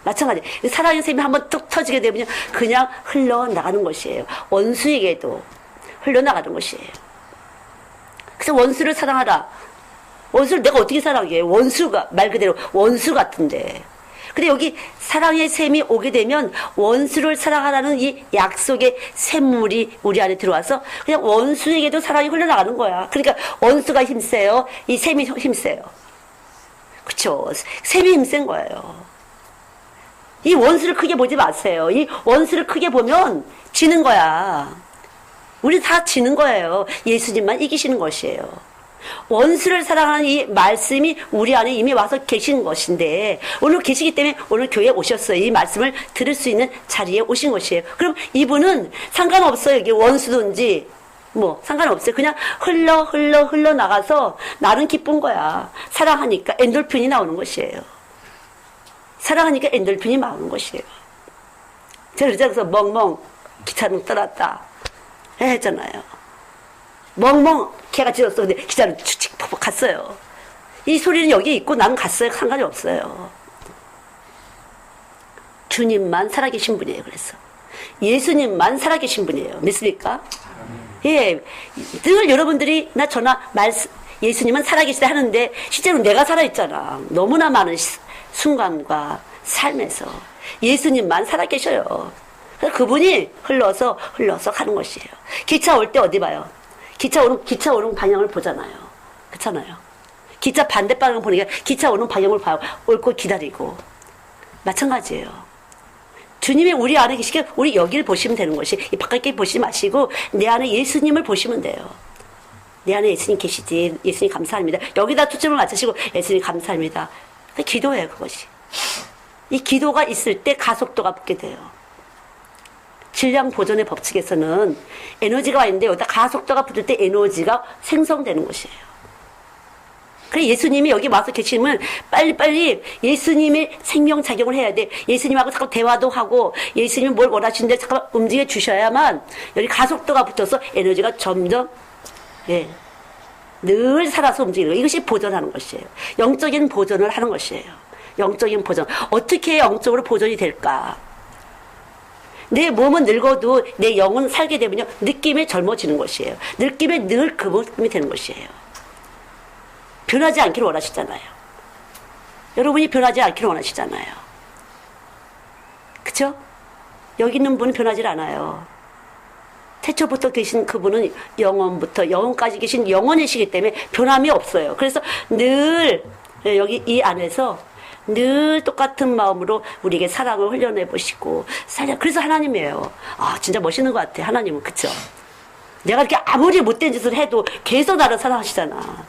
마찬가지. 사랑의 샘이 한번 뚝 터지게 되면 그냥 흘러나가는 것이에요. 원수에게도 흘러나가는 것이에요. 그래서 원수를 사랑하라. 원수를 내가 어떻게 사랑해? 원수가, 말 그대로 원수 같은데. 근데 여기 사랑의 샘이 오게 되면 원수를 사랑하라는 이 약속의 샘물이 우리 안에 들어와서 그냥 원수에게도 사랑이 흘러나가는 거야. 그러니까 원수가 힘세요. 이 샘이 힘세요. 그쵸? 샘이 힘센 거예요. 이 원수를 크게 보지 마세요. 이 원수를 크게 보면 지는 거야. 우리 다 지는 거예요. 예수님만 이기시는 것이에요. 원수를 사랑하는 이 말씀이 우리 안에 이미 와서 계신 것인데 오늘 계시기 때문에 오늘 교회에 오셨어요. 이 말씀을 들을 수 있는 자리에 오신 것이에요. 그럼 이분은 상관없어요. 이게 원수든지 뭐 상관없어요. 그냥 흘러 나가서 나는 기쁜 거야. 사랑하니까 엔돌핀이 나오는 것이에요. 사랑하니까 엔돌핀이 나오는 것이에요. 그래서 멍멍 기차는 떠났다 했잖아요. 멍멍 개가 짖었어. 근데 기차는 축축 퍽퍽 갔어요. 이 소리는 여기 있고 나는 갔어요. 상관이 없어요. 주님만 살아계신 분이에요. 그래서 예수님만 살아계신 분이에요. 믿습니까? 예, 늘 여러분들이 나 전화 말씀 예수님은 살아계시다 하는데 실제로 내가 살아있잖아. 너무나 많은 순간과 삶에서 예수님만 살아계셔요. 그래서 그분이 흘러서 가는 것이에요. 기차 올 때 어디 봐요? 기차 오는 방향을 보잖아요. 그렇잖아요. 기차 반대 방향을 보니까 기차 오는 방향을 봐요. 옳고 기다리고. 마찬가지예요. 주님이 우리 안에 계시게 우리 여기를 보시면 되는 것이 이 바깥에 보시지 마시고 내 안에 예수님을 보시면 돼요. 내 안에 예수님 계시지. 예수님 감사합니다. 여기다 초점을 맞추시고 예수님 감사합니다. 기도예요, 그것이. 이 기도가 있을 때 가속도가 붙게 돼요. 질량 보존의 법칙에서는 에너지가 와 있는데 여기다 가속도가 붙을 때 에너지가 생성되는 것이에요. 그래서 예수님이 여기 와서 계시면 빨리빨리 예수님의 생명작용을 해야 돼. 예수님하고 자꾸 대화도 하고 예수님이 뭘 원하시는데 잠깐 움직여 주셔야만 여기 가속도가 붙어서 에너지가 점점 늘 살아서 움직이는 거예요. 이것이 보존하는 것이에요. 영적인 보존을 하는 것이에요. 영적인 보존. 어떻게 영적으로 보존이 될까? 내 몸은 늙어도 내 영은 살게 되면요. 느낌이 젊어지는 것이에요. 느낌이 늘 그 모습이 되는 것이에요. 변하지 않기를 원하시잖아요. 여러분이 변하지 않기를 원하시잖아요. 그쵸? 여기 있는 분은 변하지 않아요. 태초부터 계신 그분은 영원부터 영원까지 계신 영원이시기 때문에 변함이 없어요. 그래서 늘 여기 이 안에서 늘 똑같은 마음으로 우리에게 사랑을 흘려내 보시고 그래서 하나님이에요. 아 진짜 멋있는 것 같아. 하나님은. 그쵸? 내가 이렇게 아무리 못된 짓을 해도 계속 나를 사랑하시잖아.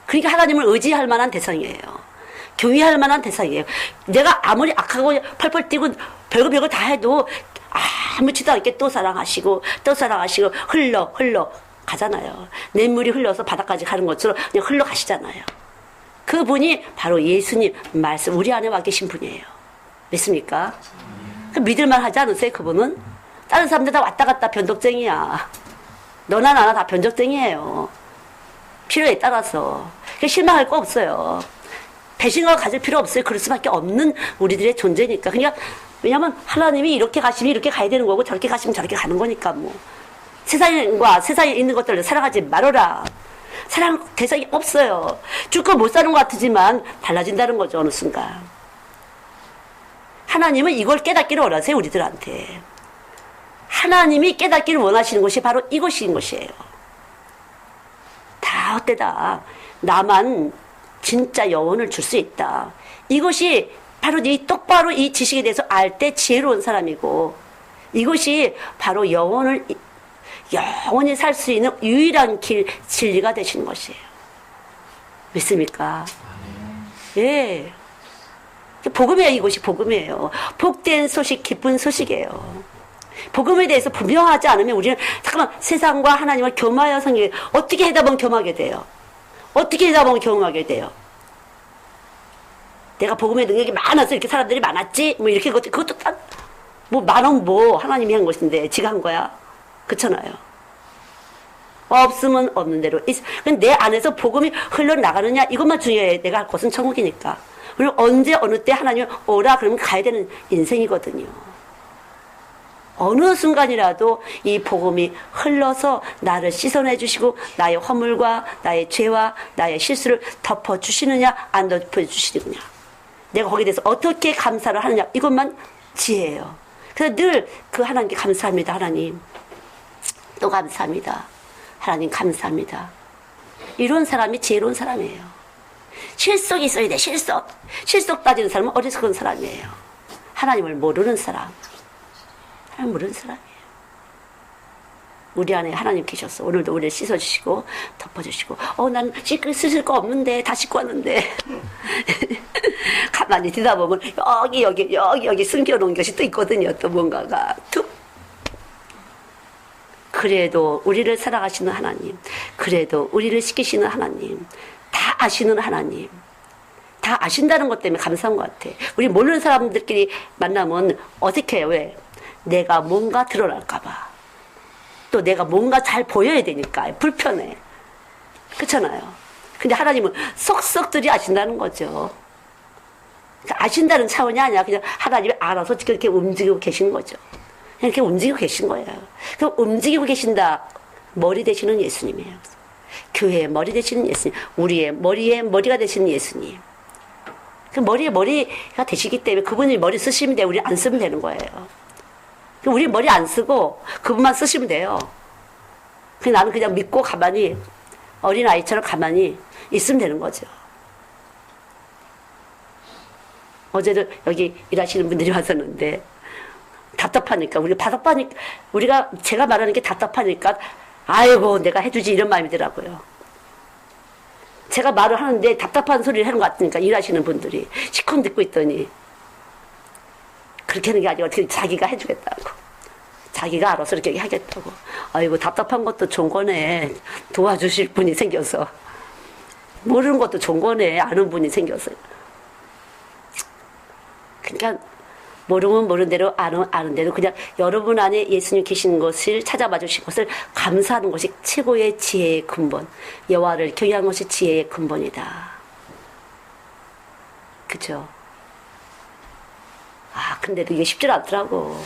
그러니까 하나님을 의지할 만한 대상이에요. 교의할 만한 대상이에요. 내가 아무리 악하고 펄펄 뛰고 별거 다 해도 아무렇지도 않게 또 사랑하시고 흘러 가잖아요. 냇물이 흘러서 바닥까지 가는 것처럼 그냥 흘러 가시잖아요. 그분이 바로 예수님 말씀 우리 안에 와 계신 분이에요. 믿습니까? 믿을만 하지 않으세요? 그분은? 다른 사람들 다 왔다 갔다 변덕쟁이야. 너나 나나 다 변덕쟁이에요. 필요에 따라서. 실망할 거 없어요. 배신감을 가질 필요 없어요. 그럴 수밖에 없는 우리들의 존재니까. 그러니까 왜냐면 하나님이 이렇게 가시면 이렇게 가야 되는 거고 저렇게 가시면 저렇게 가는 거니까 뭐. 세상에 있는 것들을 사랑하지 말아라. 사랑 대상이 없어요. 죽고 못 사는 것 같지만 달라진다는 거죠. 어느 순간. 하나님은 이걸 깨닫기를 원하세요. 우리들한테. 하나님이 깨닫기를 원하시는 것이 바로 이것인 것이에요. 다 헛되다. 나만 진짜 영혼을 줄 수 있다. 이것이 바로 똑바로 이 지식에 대해서 알 때 지혜로운 사람이고 이것이 바로 영원히 살 수 있는 유일한 길, 진리가 되시는 것이에요. 믿습니까? 예. 복음이에요. 이것이 복음이에요. 복된 소식, 기쁜 소식이에요. 복음에 대해서 분명하지 않으면 우리는 잠깐만 세상과 하나님을 겸하여 성경 어떻게 하다 보면 겸하게 돼요. 어떻게 하다 보면 겸하게 돼요. 내가 복음의 능력이 많아서 이렇게 사람들이 많았지? 뭐 이렇게 그것도 딱 뭐 많으면 뭐 하나님이 한 것인데 지가 한 거야. 그렇잖아요. 없으면 없는 대로. 근데 내 안에서 복음이 흘러나가느냐 이것만 중요해. 내가 할 곳은 천국이니까. 그리고 언제 어느 때 하나님 오라 그러면 가야 되는 인생이거든요. 어느 순간이라도 이 복음이 흘러서 나를 씻어내 주시고 나의 허물과 나의 죄와 나의 실수를 덮어주시느냐 안 덮어주시느냐. 내가 거기에 대해서 어떻게 감사를 하느냐 이것만 지혜예요. 그래서 늘 그 하나님께 감사합니다. 하나님 또 감사합니다. 하나님 감사합니다. 이런 사람이 지혜로운 사람이에요. 실속이 있어야 돼. 실속 따지는 사람은 어리석은 사람이에요. 하나님을 모르는 사람. 하나님 모르는 사람이에요. 우리 안에 하나님 계셨어. 오늘도 우리를 씻어주시고 덮어주시고 난 씻을 거 없는데 다 씻고 왔는데 가만히 뒤다 보면 여기 숨겨놓은 것이 또 있거든요. 또 뭔가가 툭. 그래도 우리를 사랑하시는 하나님, 그래도 우리를 씻기시는 하나님, 다 아시는 하나님, 다 아신다는 것 때문에 감사한 것 같아. 우리 모르는 사람들끼리 만나면 어색해요. 왜? 내가 뭔가 드러날까봐. 또 내가 뭔가 잘 보여야 되니까 불편해. 그렇잖아요. 근데 하나님은 쏙쏙들이 아신다는 거죠. 아신다는 차원이 아니라 그냥 하나님이 알아서 그렇게 움직이고 계신 거죠. 그냥 이렇게 움직이고 계신 거예요. 그 움직이고 계신다. 머리 되시는 예수님이에요. 교회의 머리 되시는 예수님. 우리의 머리에 머리가 되시는 예수님. 그 머리에 머리가 되시기 때문에 그분이 머리 쓰시면 돼요. 우리 안 쓰면 되는 거예요. 우리 머리 안 쓰고 그분만 쓰시면 돼요. 나는 그냥 믿고 가만히 어린아이처럼 가만히 있으면 되는 거죠. 어제도 여기 일하시는 분들이 왔었는데 답답하니까 제가 말하는 게 답답하니까 아이고 내가 해주지 이런 마음이더라고요. 제가 말을 하는데 답답한 소리를 하는 것 같으니까 일하시는 분들이 시컷 듣고 있더니 그렇게 하는 게 아니고 어떻게 자기가 해주겠다고. 자기가 알아서 이렇게 하겠다고. 아이고 답답한 것도 좋은 거네. 도와주실 분이 생겨서. 모르는 것도 좋은 거네. 아는 분이 생겨서. 그러니까 모르면 모르는 대로 아는 대로 그냥 여러분 안에 예수님 계신 것을 찾아봐 주신 것을 감사하는 것이 최고의 지혜의 근본. 여호와를 경외하는 것이 지혜의 근본이다. 그죠? 근데도 이게 쉽지 않더라고.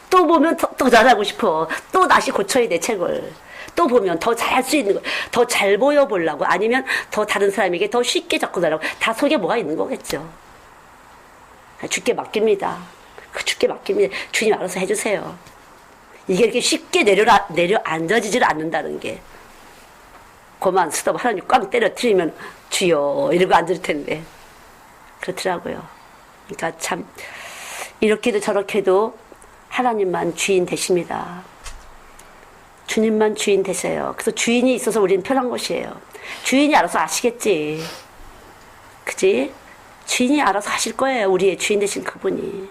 또 보면 더 잘하고 싶어. 또 다시 고쳐야 돼, 책을. 또 보면 더 잘할 수 있는 거, 더 잘 보여보려고, 아니면 더 다른 사람에게 더 쉽게 접근하려고. 다 속에 뭐가 있는 거겠죠. 주께 맡깁니다. 주께 맡깁니다. 주님 알아서 해주세요. 이게 이렇게 쉽게 내려 앉아지질 않는다는 게. 고만 쓰다 하나님 꽝 때려뜨리면 주여 이러고 앉을 텐데. 그렇더라고요. 그러니까 참, 이렇게도 저렇게도 하나님만 주인 되십니다. 주님만 주인 되세요. 그래서 주인이 있어서 우리는 편한 것이에요. 주인이 알아서 아시겠지. 그지? 주인이 알아서 하실 거예요. 우리의 주인 되신 그분이.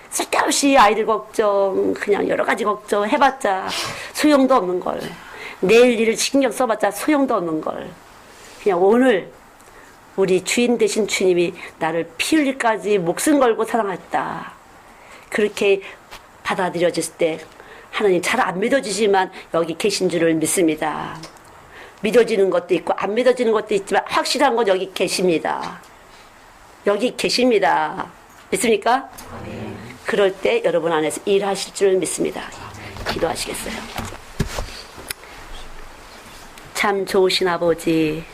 쓸데없이 아이들 걱정, 그냥 여러 가지 걱정 해봤자 소용도 없는 걸. 내일 일을 신경 써봤자 소용도 없는 걸. 그냥 오늘 우리 주인 되신 주님이 나를 피 흘릴까지 목숨 걸고 사랑했다. 그렇게 받아들여졌을 때 하나님 잘 안 믿어지지만 여기 계신 줄을 믿습니다. 믿어지는 것도 있고 안 믿어지는 것도 있지만 확실한 건 여기 계십니다. 여기 계십니다. 믿습니까? 네. 그럴 때 여러분 안에서 일하실 줄 믿습니다. 기도하시겠어요? 참 좋으신 아버지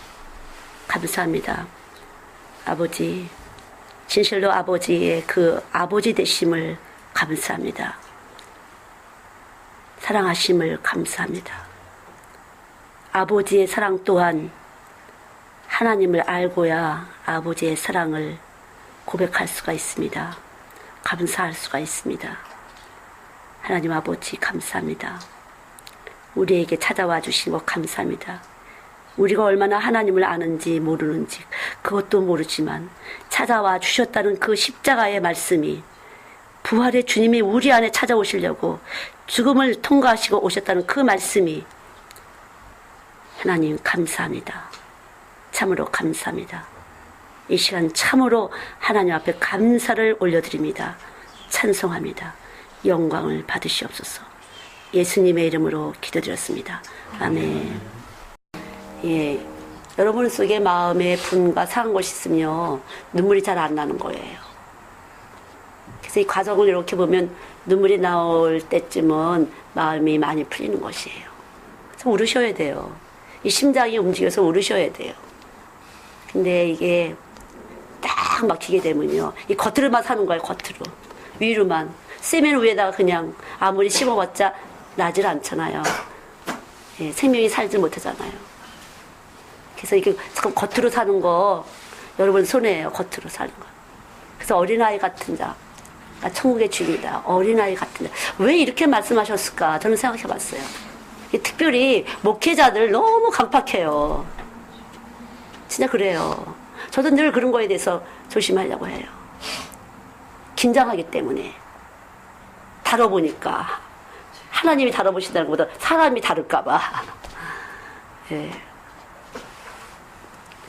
감사합니다. 아버지 진실로 아버지의 그 아버지 되심을 감사합니다. 사랑하심을 감사합니다. 아버지의 사랑 또한 하나님을 알고야 아버지의 사랑을 고백할 수가 있습니다. 감사할 수가 있습니다. 하나님 아버지 감사합니다. 우리에게 찾아와 주신 것 감사합니다. 우리가 얼마나 하나님을 아는지 모르는지 그것도 모르지만 찾아와 주셨다는 그 십자가의 말씀이 부활의 주님이 우리 안에 찾아오시려고 죽음을 통과하시고 오셨다는 그 말씀이 하나님 감사합니다. 참으로 감사합니다. 이 시간 참으로 하나님 앞에 감사를 올려드립니다. 찬송합니다. 영광을 받으시옵소서. 예수님의 이름으로 기도드렸습니다. 아멘. 예, 여러분 속에 마음에 분과 상한 것이 있으며 눈물이 잘 안 나는 거예요. 그래서 이 과정을 이렇게 보면 눈물이 나올 때쯤은 마음이 많이 풀리는 것이에요. 그래서 울으셔야 돼요. 이 심장이 움직여서 울으셔야 돼요. 근데 이게 딱 막히게 되면요, 이 겉으로만 사는 거예요. 겉으로, 위로만. 세면 위에다가 그냥 아무리 씹어봤자 나질 않잖아요. 예, 생명이 살지 못하잖아요. 그래서 이게 겉으로 사는 거 여러분 손해예요. 겉으로 사는 거. 그래서 어린아이 같은 자, 천국의 주인이다. 어린아이 같은 자. 왜 이렇게 말씀하셨을까? 저는 생각해봤어요. 특별히 목회자들 너무 강팍해요. 진짜 그래요. 저도 늘 그런 거에 대해서 조심하려고 해요. 긴장하기 때문에. 다뤄보니까 하나님이 다뤄보신다는 것보다 사람이 다룰까봐. 예.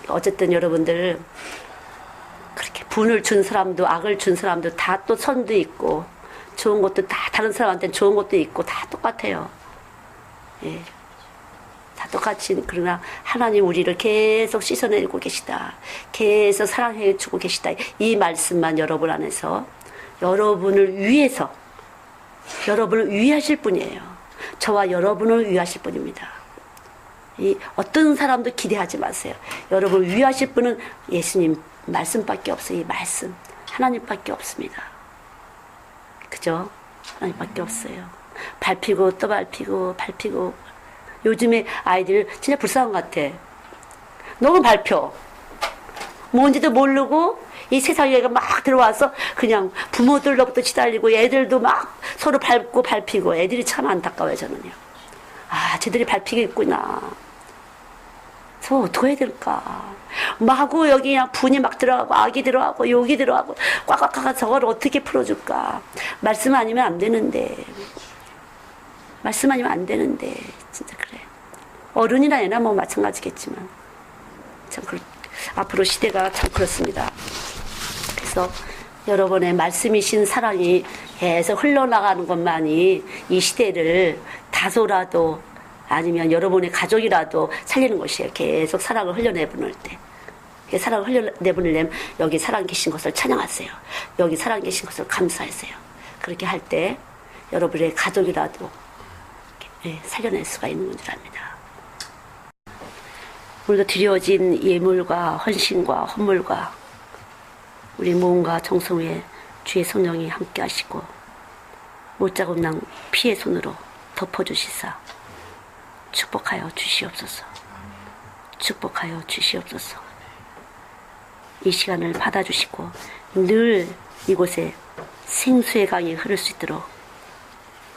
어쨌든 여러분들 그렇게 분을 준 사람도 악을 준 사람도 다 또 선도 있고 좋은 것도 다 다른 사람한테는 좋은 것도 있고 다 똑같아요. 예. 다 똑같이. 그러나 하나님 우리를 계속 씻어내고 계시다. 계속 사랑해 주고 계시다. 이 말씀만 여러분 안에서 여러분을 위해서 여러분을 위하실 분이에요. 저와 여러분을 위하실 분입니다. 이 어떤 사람도 기대하지 마세요. 여러분을 위하실 분은 예수님 말씀밖에 없어요. 이 말씀 하나님밖에 없습니다. 그죠? 하나님밖에 없어요. 밟히고 또 밟히고 밟히고. 요즘에 아이들 진짜 불쌍한 것 같아. 너무 밟혀. 뭔지도 모르고 이 세상에 막 들어와서 그냥 부모들로부터 시달리고 애들도 막 서로 밟고 밟히고. 애들이 참 안타까워요. 저는요. 아, 쟤들이 밟히겠구나. 저 어떻게 해야 될까? 마구 여기 그냥 분이 막 들어가고 악이 들어가고 욕이 들어가고 꽉꽉꽉. 저걸 어떻게 풀어줄까? 말씀 아니면 안 되는데. 말씀 아니면 안 되는데. 진짜 그래. 어른이나 애나 뭐 마찬가지겠지만 참 앞으로 시대가 참 그렇습니다. 그래서 여러분의 말씀이신 사랑이 계속 흘러나가는 것만이 이 시대를 다소라도 아니면 여러분의 가족이라도 살리는 것이에요. 계속 사랑을 흘려내보낼 때. 사랑을 흘려내보내려면 여기 살아계신 것을 찬양하세요. 여기 살아계신 것을 감사하세요. 그렇게 할 때 여러분의 가족이라도 살려낼 수가 있는 줄 압니다. 오늘도 드려진 예물과 헌신과 헌물과 우리 모험과 정성에 주의 성령이 함께 하시고 못자국난 피의 손으로 덮어주시사 축복하여 주시옵소서. 축복하여 주시옵소서. 이 시간을 받아주시고 늘 이곳에 생수의 강이 흐를 수 있도록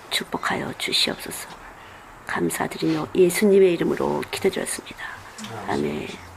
축복하여 주시옵소서. 감사드리며 예수님의 이름으로 기도드렸습니다. 아멘.